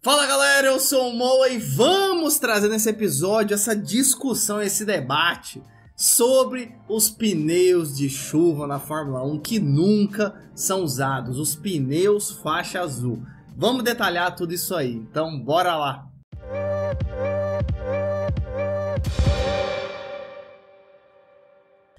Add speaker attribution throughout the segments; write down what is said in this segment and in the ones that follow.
Speaker 1: Fala galera, eu sou o Moa e vamos trazer nesse episódio essa discussão, esse debate sobre os pneus de chuva na Fórmula 1 que nunca são usados, os pneus faixa azul. Vamos detalhar tudo isso aí, então bora lá!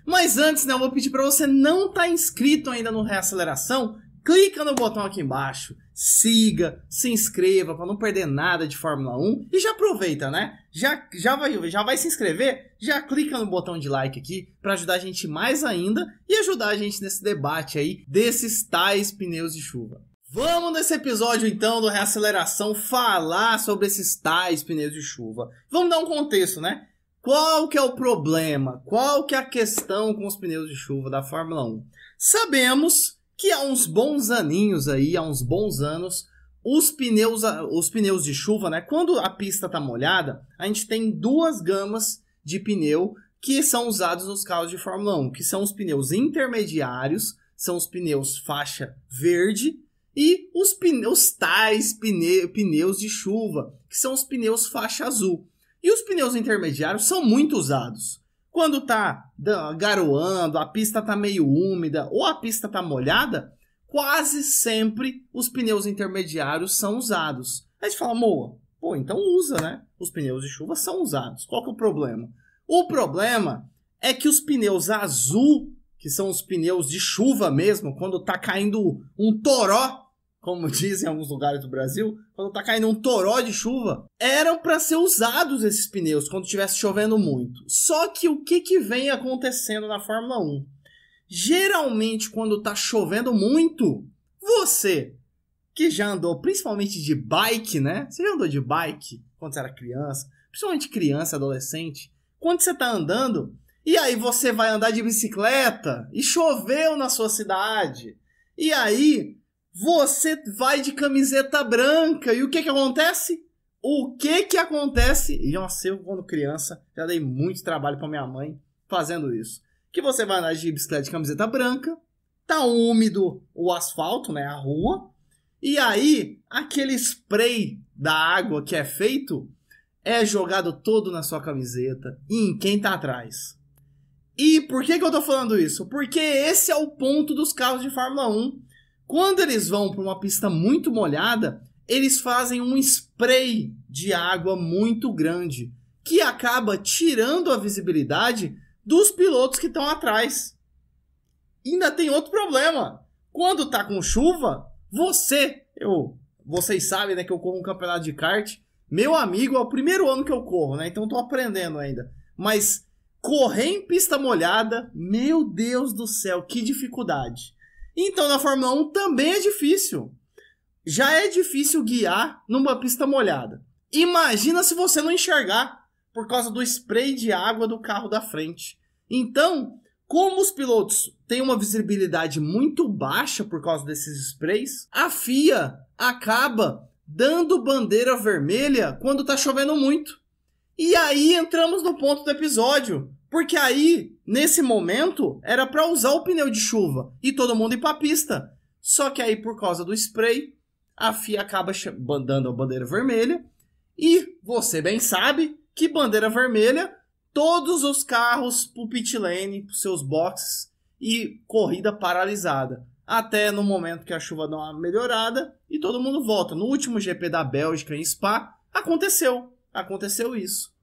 Speaker 1: Mas antes, eu vou pedir para você não estar inscrito ainda no Reaceleração, clica no botão aqui embaixo, siga, se inscreva para não perder nada de Fórmula 1 e já aproveita, né? Já vai se inscrever, já clica no botão de like aqui para ajudar a gente mais ainda e ajudar a gente nesse debate aí desses tais pneus de chuva. Vamos nesse episódio então do Reaceleração falar sobre esses tais pneus de chuva. Vamos dar um contexto, né? Qual que é o problema? Qual que é a questão com os pneus de chuva da Fórmula 1? Sabemos que há uns bons aninhos aí, há uns bons anos, os pneus de chuva, né? Quando a pista tá molhada, a gente tem duas gamas de pneu que são usados nos carros de Fórmula 1, que são os pneus intermediários, são os pneus faixa verde e os pneus de chuva, que são os pneus faixa azul. E os pneus intermediários são muito usados. Quando tá garoando, a pista tá meio úmida ou a pista tá molhada, quase sempre os pneus intermediários são usados. Aí você fala, Moa, então usa, né? Os pneus de chuva são usados. Qual que é o problema? O problema é que os pneus azul, que são os pneus de chuva mesmo, quando tá caindo um toró, como dizem em alguns lugares do Brasil, quando tá caindo um toró de chuva, eram para ser usados esses pneus quando estivesse chovendo muito. Só que o que vem acontecendo na Fórmula 1? Geralmente, quando tá chovendo muito, você que já andou principalmente de bike, né? Você já andou de bike quando você era criança, principalmente criança, adolescente, quando você tá andando, e aí você vai andar de bicicleta e choveu na sua cidade, e aí você vai de camiseta branca. E o que acontece? O que acontece? E nossa, eu quando criança já dei muito trabalho para minha mãe fazendo isso. Que você vai andar de bicicleta de camiseta branca, tá úmido o asfalto, né, a rua. E aí, aquele spray da água que é feito é jogado todo na sua camiseta e em quem tá atrás. E por que eu tô falando isso? Porque esse é o ponto dos carros de Fórmula 1. Quando eles vão para uma pista muito molhada, eles fazem um spray de água muito grande, que acaba tirando a visibilidade dos pilotos que estão atrás. E ainda tem outro problema. Quando tá com chuva, vocês sabem, né, que eu corro um campeonato de kart. Meu amigo, é o primeiro ano que eu corro, né? Então tô aprendendo ainda. Mas correr em pista molhada, meu Deus do céu, que dificuldade. Então na Fórmula 1 também é difícil. Já é difícil guiar numa pista molhada. Imagina se você não enxergar por causa do spray de água do carro da frente. Então, como os pilotos têm uma visibilidade muito baixa por causa desses sprays, a FIA acaba dando bandeira vermelha quando está chovendo muito. E aí entramos no ponto do episódio. Porque aí, nesse momento, era para usar o pneu de chuva e todo mundo ir para a pista. Só que aí, por causa do spray, a FIA acaba dando a bandeira vermelha. E você bem sabe que bandeira vermelha, todos os carros para o pit lane, para os seus boxes e corrida paralisada. Até no momento que a chuva dá uma melhorada e todo mundo volta. No último GP da Bélgica, em Spa, aconteceu isso.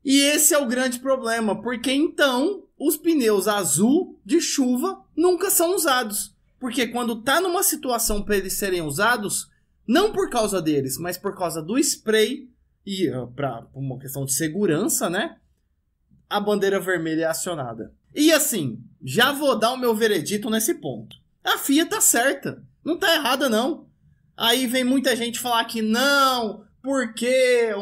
Speaker 1: E esse é o grande problema, porque então os pneus azul de chuva nunca são usados. Porque quando tá numa situação para eles serem usados, não por causa deles, mas por causa do spray e para uma questão de segurança, né? A bandeira vermelha é acionada. E assim, já vou dar o meu veredito nesse ponto. A FIA tá certa, não tá errada não. Aí vem muita gente falar que não, porque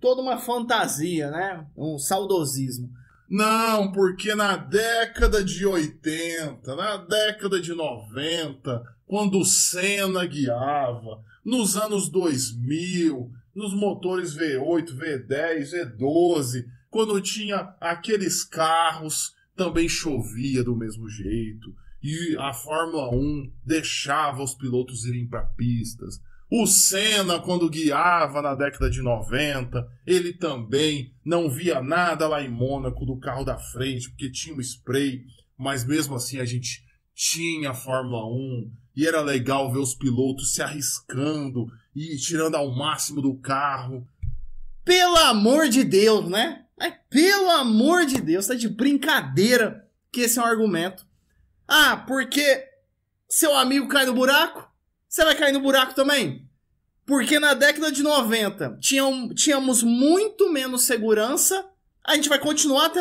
Speaker 1: toda uma fantasia, né? Um saudosismo.
Speaker 2: Não, porque na década de 80, na década de 90, quando o Senna guiava, nos anos 2000, nos motores V8, V10, V12, quando tinha aqueles carros, também chovia do mesmo jeito. E a Fórmula 1 deixava os pilotos irem para pistas. O Senna, quando guiava na década de 90, ele também não via nada lá em Mônaco do carro da frente, porque tinha um spray, mas mesmo assim a gente tinha a Fórmula 1 e era legal ver os pilotos se arriscando e tirando ao máximo do carro.
Speaker 1: Pelo amor de Deus, né? Pelo amor de Deus, tá de brincadeira que esse é um argumento. Ah, porque seu amigo cai no buraco? Você vai cair no buraco também? Porque na década de 90 tínhamos muito menos segurança, a gente vai continuar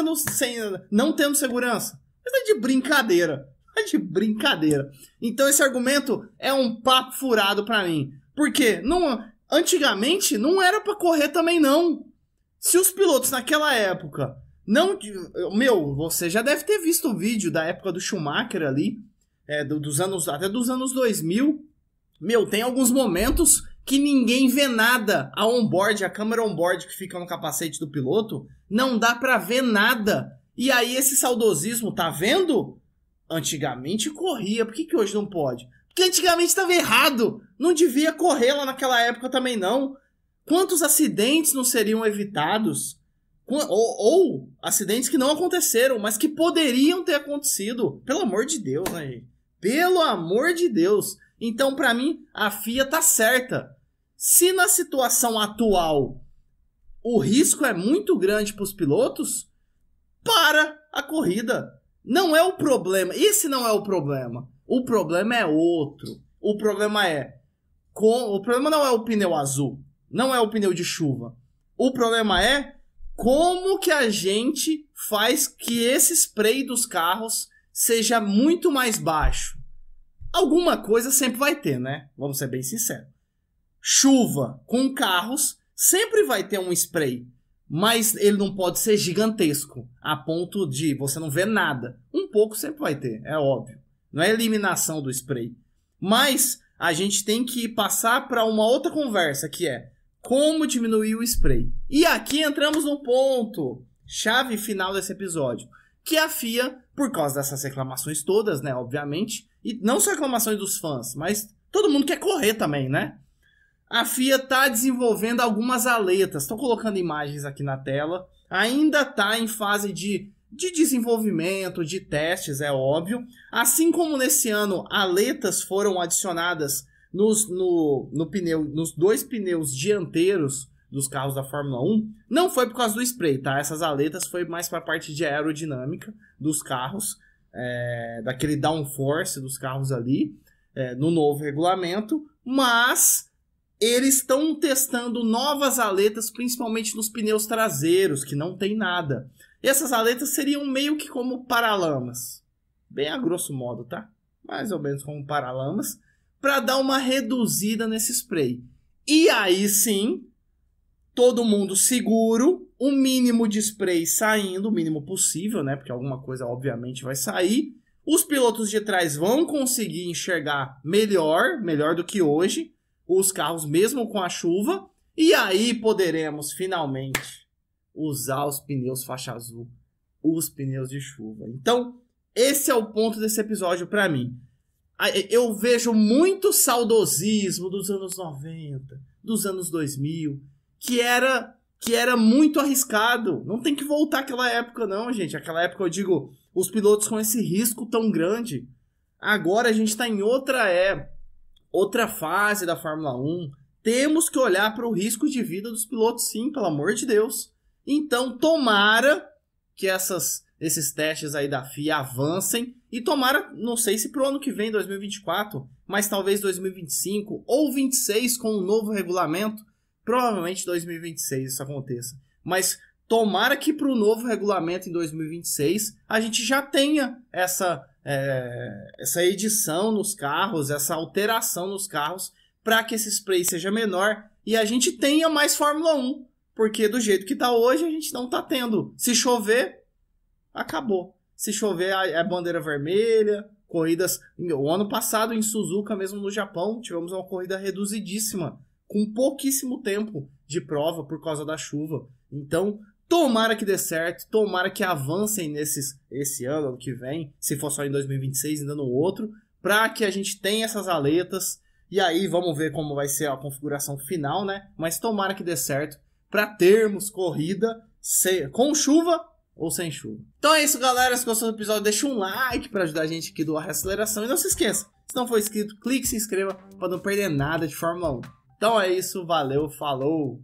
Speaker 1: não tendo segurança. Mas é de brincadeira. É de brincadeira. Então esse argumento é um papo furado pra mim. Por quê? Antigamente não era pra correr também não. Se os pilotos naquela época não... você já deve ter visto o vídeo da época do Schumacher ali, até dos anos 2000. Tem alguns momentos que ninguém vê nada. A câmera on-board que fica no capacete do piloto, não dá pra ver nada. E aí esse saudosismo, tá vendo? Antigamente corria, por que hoje não pode? Porque antigamente estava errado, não devia correr lá naquela época também não. Quantos acidentes não seriam evitados? Ou acidentes que não aconteceram, mas que poderiam ter acontecido. Pelo amor de Deus, né, gente? Pelo amor de Deus. Então, pra mim, a FIA tá certa. Se na situação atual o risco é muito grande para os pilotos, para a corrida. Não é o problema. Esse não é o problema. O problema é outro. O problema não é o pneu azul. Não é o pneu de chuva. O problema é como que a gente faz que esse spray dos carros seja muito mais baixo. Alguma coisa sempre vai ter, né? Vamos ser bem sinceros. Chuva com carros sempre vai ter um spray. Mas ele não pode ser gigantesco, a ponto de você não ver nada. Um pouco sempre vai ter, é óbvio. Não é eliminação do spray. Mas a gente tem que passar para uma outra conversa, que é como diminuir o spray. E aqui entramos no ponto, chave final desse episódio, que a FIA, por causa dessas reclamações todas, né, obviamente, e não só reclamações dos fãs, mas todo mundo quer correr também, né? A FIA está desenvolvendo algumas aletas. Estou colocando imagens aqui na tela. Ainda está em fase de desenvolvimento, de testes, é óbvio. Assim como nesse ano, aletas foram adicionadas nos dois pneus dianteiros dos carros da Fórmula 1. Não foi por causa do spray, tá? Essas aletas foi mais para a parte de aerodinâmica dos carros, daquele downforce dos carros ali, no novo regulamento. Mas eles estão testando novas aletas, principalmente nos pneus traseiros, que não tem nada. E essas aletas seriam meio que como paralamas. Bem a grosso modo, tá? Mais ou menos como paralamas. Para dar uma reduzida nesse spray. E aí sim, todo mundo seguro, o mínimo de spray saindo, o mínimo possível, né? Porque alguma coisa obviamente vai sair. Os pilotos de trás vão conseguir enxergar melhor do que hoje, os carros mesmo com a chuva, e aí poderemos finalmente usar os pneus faixa azul, os pneus de chuva. Então, esse é o ponto desse episódio para mim. Eu vejo muito saudosismo dos anos 90, dos anos 2000, que era muito arriscado. Não tem que voltar àquela época não, gente. Aquela época, eu digo, os pilotos com esse risco tão grande. Agora a gente está em outra fase da Fórmula 1, temos que olhar para o risco de vida dos pilotos sim, pelo amor de Deus. Então, tomara que esses testes aí da FIA avancem, e tomara, não sei se para o ano que vem, 2024, mas talvez 2025 ou 26 com um novo regulamento, provavelmente 2026 isso aconteça. Mas tomara que para o novo regulamento em 2026 a gente já tenha essa edição nos carros, essa alteração nos carros, para que esse spray seja menor e a gente tenha mais Fórmula 1, porque do jeito que está hoje a gente não está tendo. Se chover, acabou. Se chover é bandeira vermelha, corridas... O ano passado em Suzuka, mesmo no Japão, tivemos uma corrida reduzidíssima, com pouquíssimo tempo de prova por causa da chuva. Então, tomara que dê certo, tomara que avancem esse ano que vem, se for só em 2026, ainda no outro, para que a gente tenha essas aletas. E aí vamos ver como vai ser a configuração final, né? Mas tomara que dê certo para termos corrida com chuva ou sem chuva. Então é isso, galera. Se gostou do episódio, deixa um like para ajudar a gente aqui do Aceleração. E não se esqueça, se não for inscrito, clique e se inscreva para não perder nada de Fórmula 1. Então é isso, valeu, falou!